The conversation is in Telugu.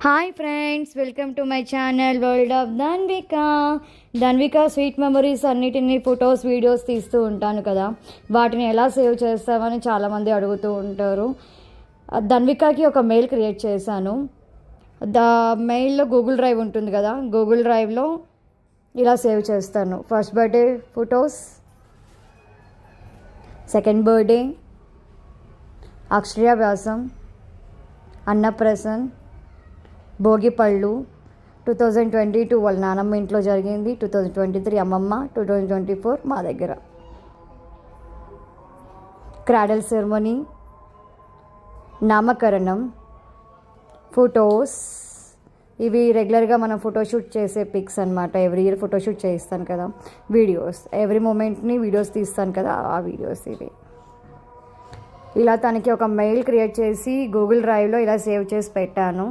Hi friends, welcome to my channel world of Dhanvika sweet memories. అన్నిటినీ ఫొటోస్ వీడియోస్ తీస్తూ ఉంటాను కదా, వాటిని ఎలా సేవ్ చేస్తామని చాలామంది అడుగుతూ ఉంటారు. ధన్వికకి ఒక మెయిల్ క్రియేట్ చేశాను. మెయిల్లో గూగుల్ డ్రైవ్ ఉంటుంది కదా, గూగుల్ డ్రైవ్లో ఇలా సేవ్ చేస్తాను. First birthday photos, second birthday, అక్షరాభ్యాసం, అన్నప్రసన్, భోగిపళ్ళు, 2022 వాళ్ళ నానమ్మ ఇంట్లో జరిగింది, 2023 అమ్మమ్మ, 2024 మా దగ్గర, క్రాడల్ సెరమనీ, నామకరణం, ఫొటోస్. ఇవి రెగ్యులర్గా మనం ఫోటోషూట్ చేసే పిక్స్ అనమాట. ఎవ్రీ ఇయర్ ఫోటోషూట్ చేస్తాను కదా, వీడియోస్, ఎవ్రీ మూమెంట్ని వీడియోస్ తీస్తాను కదా, ఆ వీడియోస్ ఇవి. ఇలా తనకి ఒక మెయిల్ క్రియేట్ చేసి గూగుల్ డ్రైవ్లో ఇలా సేవ్ చేసి పెట్టాను.